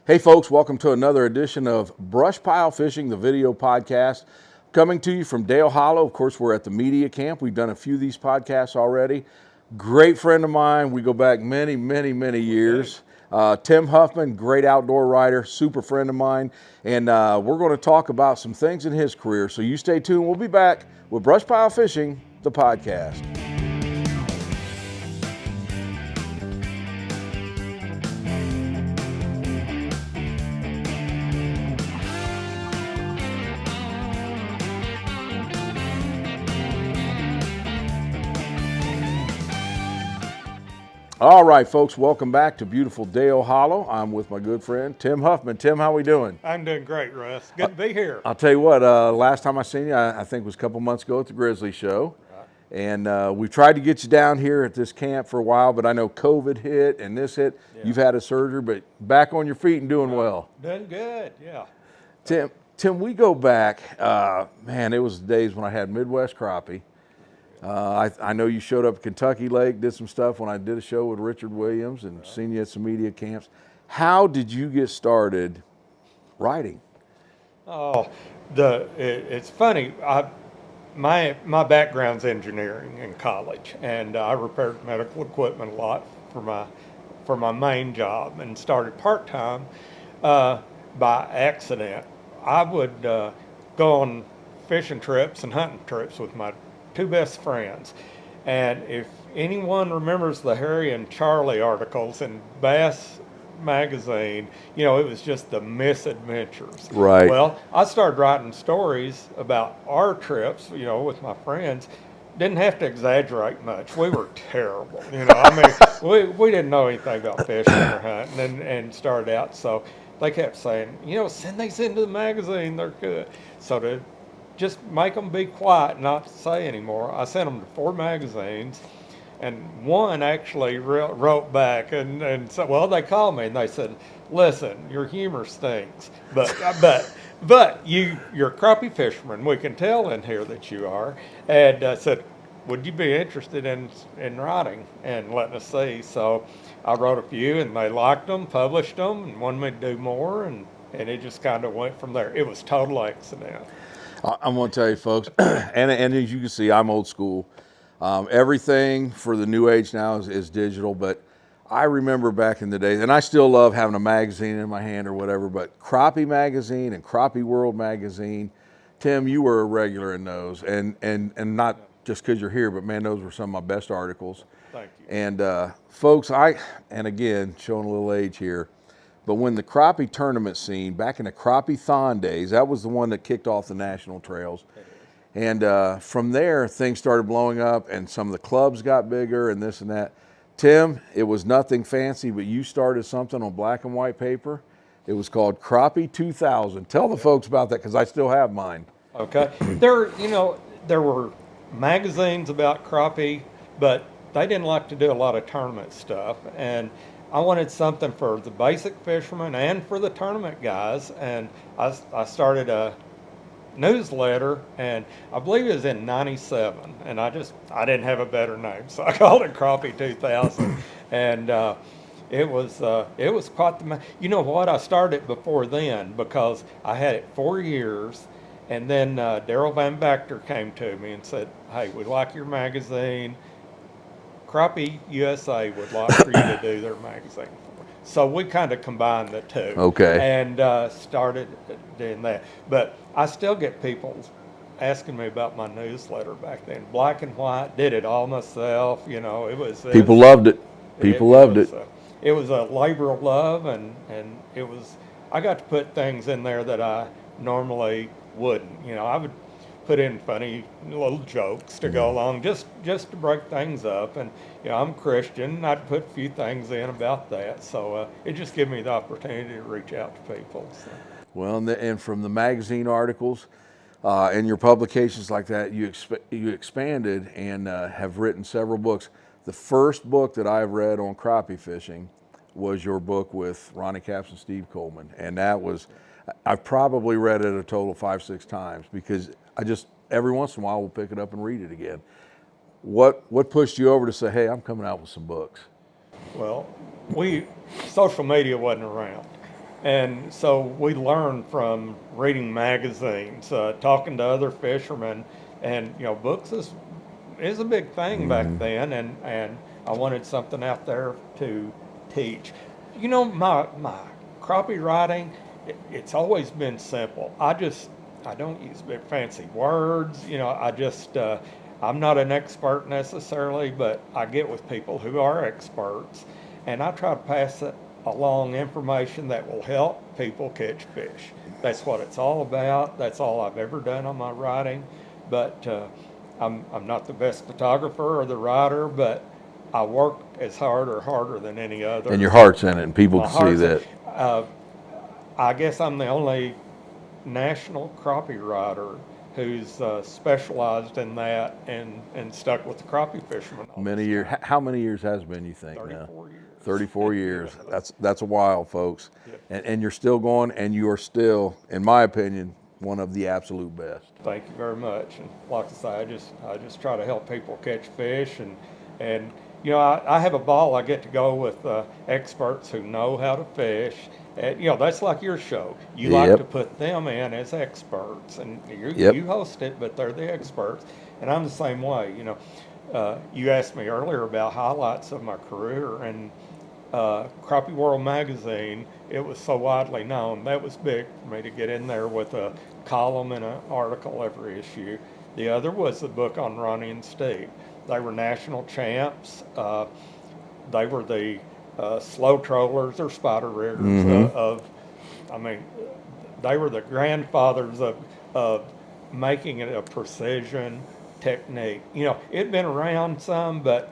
Hey folks, welcome to another edition of BrushPile Fishing, the video podcast. Coming to you from Dale Hollow. Of course, we're at the media camp. We've done a few of these podcasts already. Great friend of mine. We go back many years. Tim Huffman, great outdoor writer, super friend of mine. And we're going to talk about some things in his career. So you stay tuned. We'll be back with BrushPile Fishing, the podcast. All right, folks, welcome back to beautiful Dale Hollow. I'm with my good friend, Tim Huffman. Tim, how we doing? I'm doing great, Russ. Good to be here. I'll tell you what, last time I seen you, I think was a couple months ago at the Grizzly Show. And we tried to get you down here at this camp for a while, but I know COVID hit and this hit. Yeah. You've had a surgery, but back on your feet and doing well. Doing good, yeah. Tim, we go back, man, it was the days when I had Midwest crappie. I know you showed up at Kentucky Lake, did some stuff when I did a show with Richard Williams and seen you at some media camps. How did you get started writing? Oh, it's funny. My background's engineering in college, and I repaired medical equipment a lot for my main job, and started part time by accident. I would go on fishing trips and hunting trips with my two best friends. And if anyone remembers the Harry and Charlie articles in Bass magazine, it was just the misadventures. Right. Well, I started writing stories about our trips, with my friends. Didn't have to exaggerate much. We were terrible. We didn't know anything about fishing or hunting and started out. So they kept saying, send these into the magazine. They're good. So to just make them be quiet, not to say anymore, I sent them to 4 magazines, and one actually wrote back and said, well, they called me and they said, listen, your humor stinks, but you're a crappie fisherman. We can tell in here that you are. And I said, would you be interested in writing and letting us see? So I wrote a few, and they liked them, published them, and wanted me to do more, and it just kind of went from there. It was total accident. I'm going to tell you, folks, and as you can see, I'm old school. Everything for the new age now is digital, but I remember back in the days, and I still love having a magazine in my hand or whatever, but Crappie Magazine and Crappie World Magazine, Tim, you were a regular in those, and not just because you're here, but man, those were some of my best articles. Thank you. And folks, and again, showing a little age here, but when the crappie tournament scene, back in the crappie-thon days, that was the one that kicked off the national trails. And from there, things started blowing up, and some of the clubs got bigger and this and that. Tim, it was nothing fancy, but you started something on black and white paper. It was called Crappie 2000. Tell the folks about that, because I still have mine. Okay. There were magazines about crappie, but they didn't like to do a lot of tournament stuff. And I wanted something for the basic fishermen and for the tournament guys, and I started a newsletter, and I believe it was in '97, and I didn't have a better name, so I called it Crappie 2000, and it was quite the. You know what? I started before then because I had it 4 years, and then Daryl Van Bacter came to me and said, "Hey, we like your magazine. Crappie USA would like for you to do their magazine." So we kind of combined the two. Okay. And started doing that. But I still get people asking me about my newsletter back then. Black and white, did it all myself. It was. People loved it. People loved it. It was a labor of love, and it was. I got to put things in there that I normally wouldn't. I would put in funny little jokes to go along, just to break things up. And I'm Christian. I'd put a few things in about that, so it just gave me the opportunity to reach out to people. So. Well, and from the magazine articles and your publications like that, you expanded and have written several books. The first book that I've read on crappie fishing was your book with Ronnie Capps and Steve Coleman, and I've probably read it a total of 5-6 times, because every once in a while we'll pick it up and read it again. What pushed you over to say, hey, I'm coming out with some books? Well, social media wasn't around. And so we learned from reading magazines, talking to other fishermen, and books is a big thing back then, and I wanted something out there to teach. My crappie writing, it's always been simple. I don't use big fancy words. I'm not an expert necessarily, but I get with people who are experts, and I try to pass it along information that will help people catch fish. That's what it's all about. That's all I've ever done on my writing. But I'm not the best photographer or the writer, but I work as hard or harder than any other. And your heart's in it, and people My can see heart's that. I guess I'm the only national crappie writer who's specialized in that and stuck with the crappie fishermen all Many this years. time. How many years has it been, you think, now? 34 years. 34 years. That's a while, folks. Yeah. And you're still going, and you are still, in my opinion, one of the absolute best. Thank you very much. And like I say, I just try to help people catch fish, and I have a ball. I get to go with experts who know how to fish. And, that's like your show. You like Yep. to put them in as experts, and Yep. you host it, but they're the experts. And I'm the same way. You asked me earlier about highlights of my career, and Crappie World magazine, it was so widely known. That was big for me to get in there with a column and an article every issue. The other was the book on Ronnie and Steve. They were national champs. They were the slow trollers or spider riggers I mean, they were the grandfathers of making it a precision technique. It'd been around some, but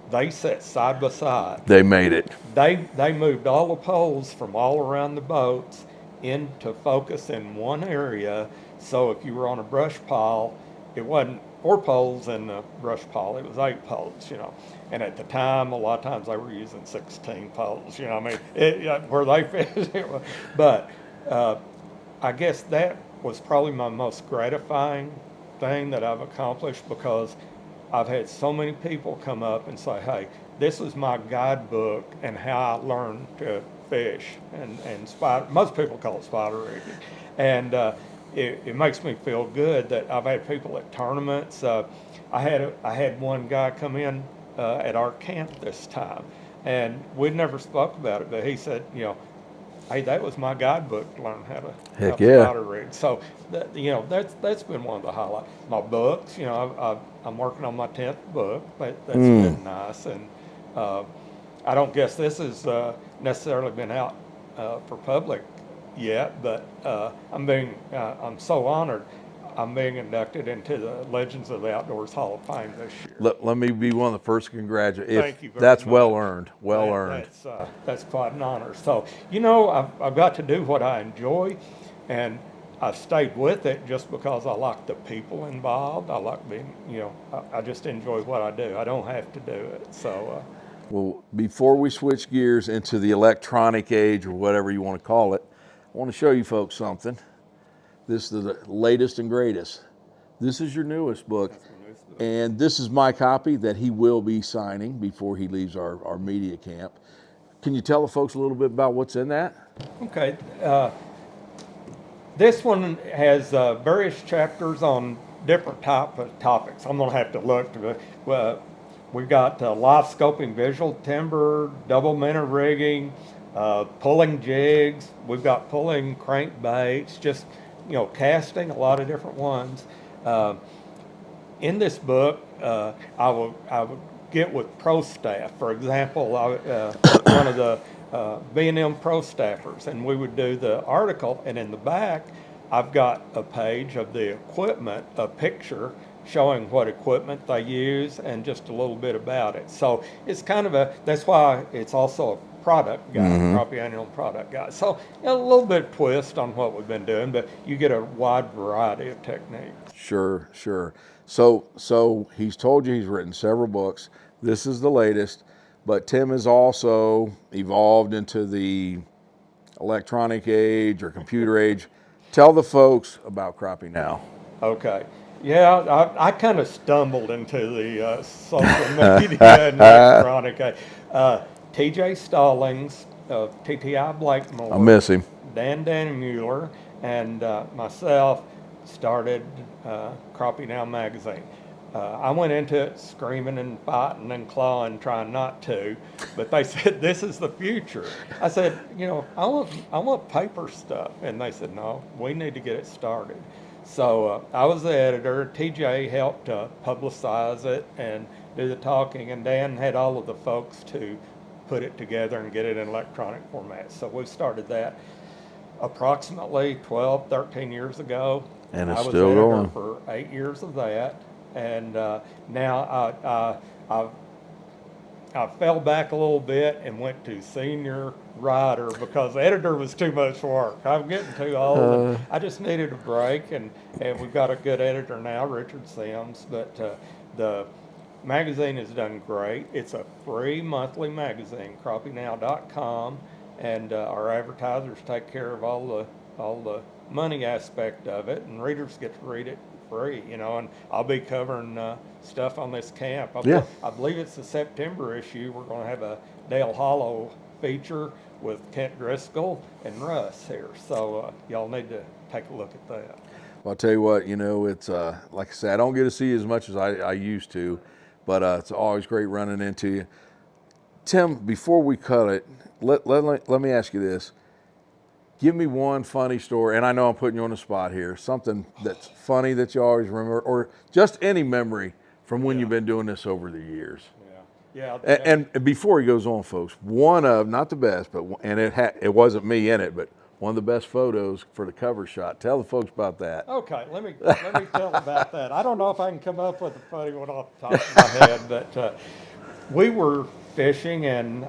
they sat side by side. They made it. They moved all the poles from all around the boats into focus in one area. So if you were on a brush pile, it wasn't 4 poles in the brush pile, it was 8 poles. And at the time, a lot of times they were using 16 poles, I mean, where they fished. But I guess that was probably my most gratifying thing that I've accomplished, because I've had so many people come up and say, hey, this was my guidebook and how I learned to fish and spider. Most people call it spider rigging. And it makes me feel good that I've had people at tournaments. I had one guy come in at our camp this time, and we'd never spoke about it, but he said, hey, that was my guidebook to learn how to Heck yeah. spider rig. So that's been one of the highlights. My books, I'm working on my 10th book. That's been nice, and I don't guess this has necessarily been out for public yet, but I'm so honored. I'm being inducted into the Legends of the Outdoors Hall of Fame this year. Let me be one of the first to congratulate. Thank you very That's much. well earned. Well earned. That's quite an honor. So, I've got to do what I enjoy, and I've stayed with it just because I like the people involved. I like being, I just enjoy what I do. I don't have to do it. So, Well, before we switch gears into the electronic age, or whatever you want to call it, I want to show you folks something. This is the latest and greatest. This is your newest book. And this is my copy that he will be signing before he leaves our media camp. Can you tell the folks a little bit about what's in that? okay. This one has various chapters on different type of topics. I'm going to have to look to we've got live scoping visual timber, double minnow rigging, pulling jigs. We've got pulling crankbaits, just casting, a lot of different ones. In this book, I will get with pro staff. For example, one of the B&M pro staffers, and we would do the article, and in the back, I've got a page of the equipment, a picture showing what equipment they use and just a little bit about it. So it's kind of that's why it's also a product guide, crappie annual product guide. So a little bit of twist on what we've been doing, but you get a wide variety of techniques. Sure. So he's told you he's written several books. This is the latest, but Tim has also evolved into the electronic age or computer age. Tell the folks about Crappie Now. Okay. Yeah, I kind of stumbled into the social media and electronic. TJ Stallings of TTI Blakemore. I miss him. Dan Mueller, and myself started Crappie Now magazine. I went into it screaming and fighting and clawing, trying not to, but they said, this is the future. I said, I want paper stuff. And they said, no, we need to get it started. So I was the editor. TJ helped publicize it and do the talking, and Dan had all of the folks to put it together and get it in electronic format. So we started that approximately 12, 13 years ago. And it's I was still editor going. for 8 years of that. And now I fell back a little bit and went to senior writer because editor was too much work. I'm getting too old. And I just needed a break, and we've got a good editor now, Richard Sims. But the magazine has done great. It's a free monthly magazine, crappienow.com, and our advertisers take care of all the money aspect of it, and readers get to read it free, and I'll be covering stuff on this camp. I believe it's the September issue. We're going to have a Dale Hollow feature with Kent Driscoll and Russ here, so y'all need to take a look at that. Well, I'll tell you what, it's like I said, I don't get to see you as much as I used to, but it's always great running into you. Tim, before we cut it, let me ask you this. Give me one funny story, and I know I'm putting you on the spot here, something that's funny that you always remember, or just any memory from when you've been doing this over the years. Yeah. And before he goes on, folks, one of, not the best, but it wasn't me in it, but one of the best photos for the cover shot. Tell the folks about that. Okay, let me tell about that. I don't know if I can come up with a funny one off the top of my head, but we were fishing in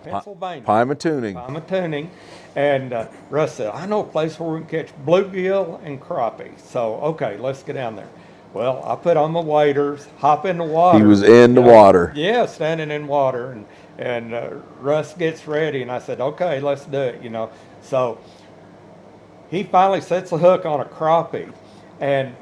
Pennsylvania. Pymatuning. And Russ said, I know a place where we can catch bluegill and crappie. So, okay, let's get down there. Well, I put on my waders, hop in the water. He was in the water. Yeah, standing in water. And Russ gets ready, and I said, okay, let's do it, So he finally sets the hook on a crappie. And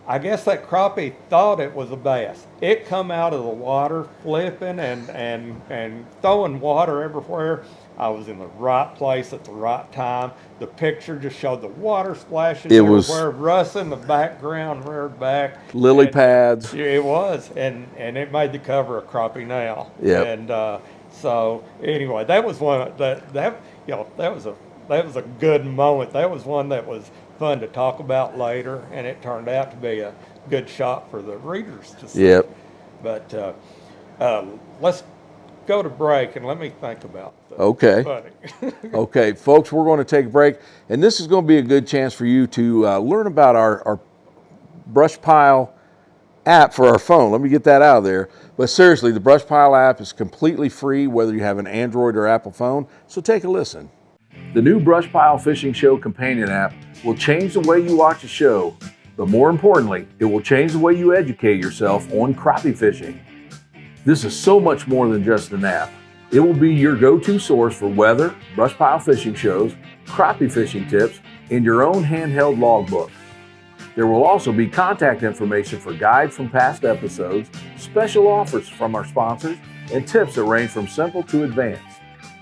I guess that crappie thought it was a bass. It come out of the water flipping and throwing water everywhere. I was in the right place at the right time. The picture just showed the water splashing everywhere. Russ in the background reared back. Lily pads. It was, and it made the cover of Crappie Now. Yeah. And so anyway, that was one that was a good moment. That was one that was fun to talk about later, and it turned out to be a good shot for the readers to see. Yep. But let's go to break and let me think about that. Okay. Funny. Okay, folks, we're going to take a break, and this is going to be a good chance for you to learn about our BrushPile app for our phone. Let me get that out of there. But seriously, the BrushPile app is completely free, whether you have an Android or Apple phone, so take a listen. The new BrushPile Fishing Show companion app will change the way you watch a show, but more importantly, it will change the way you educate yourself on crappie fishing. This is so much more than just an app. It will be your go-to source for weather, BrushPile fishing shows, crappie fishing tips, and your own handheld logbook. There will also be contact information for guides from past episodes, special offers from our sponsors, and tips that range from simple to advanced.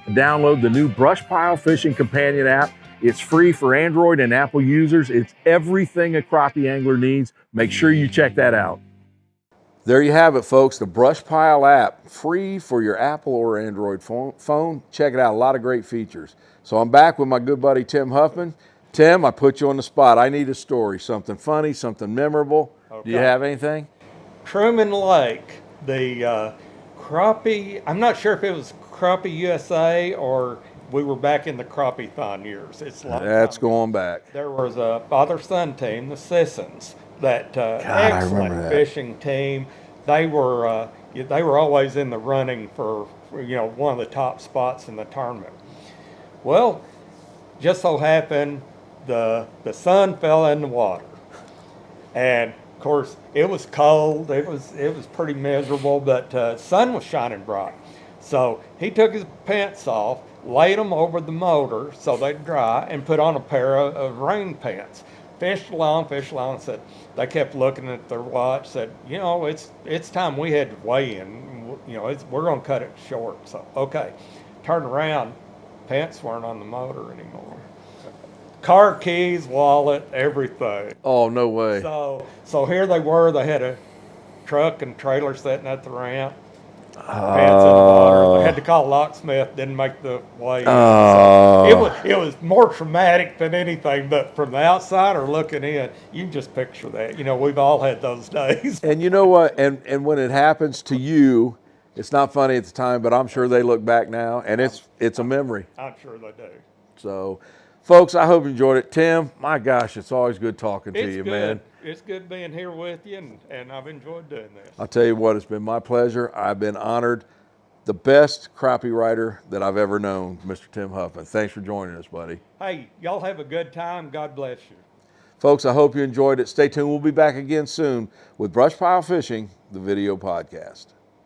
Download the new BrushPile Fishing Companion app. It's free for Android and Apple users. It's everything a crappie angler needs. Make sure you check that out. There you have it, folks, the BrushPile app, free for your Apple or Android phone. Check it out, a lot of great features. So I'm back with my good buddy Tim Huffman. Tim, I put you on the spot. I need a story, something funny, something memorable. Okay. Do you have anything? Truman Lake, the crappie, I'm not sure if it was Crappie USA or we were back in the crappie-thon years. That's going back. There was a father-son team, the Sissons, that excellent fishing team. They were always in the running for one of the top spots in the tournament. Well, just so happened the sun fell in the water, and of course it was cold. It was pretty miserable, but sun was shining bright. So he took his pants off, laid them over the motor so they'd dry, and put on a pair of rain pants. Fished along, said, they kept looking at their watch, said, it's time we had to weigh in. We're going to cut it short. So, okay. Turned around, Pants weren't on the motor anymore. Car keys, wallet, everything. Oh, no way. So here they were. They had a truck and trailer sitting at the ramp. Pants in the water. They had to call a locksmith. Didn't make the way in. So it was more traumatic than anything. But from the outsider looking in, you can just picture that. You know, we've all had those days. And you know what? And when it happens to you, it's not funny at the time, but I'm sure they look back now, and it's a memory. I'm sure they do. So, folks, I hope you enjoyed it. Tim, my gosh, it's always good talking to you, Good. man. It's good being here with you, and I've enjoyed doing this. I'll tell you what, it's been my pleasure. I've been honored. The best crappie writer that I've ever known, Mr. Tim Huffman. Thanks for joining us, buddy. Hey, y'all have a good time. God bless you. Folks, I hope you enjoyed it. Stay tuned. We'll be back again soon with BrushPile Fishing, the video podcast.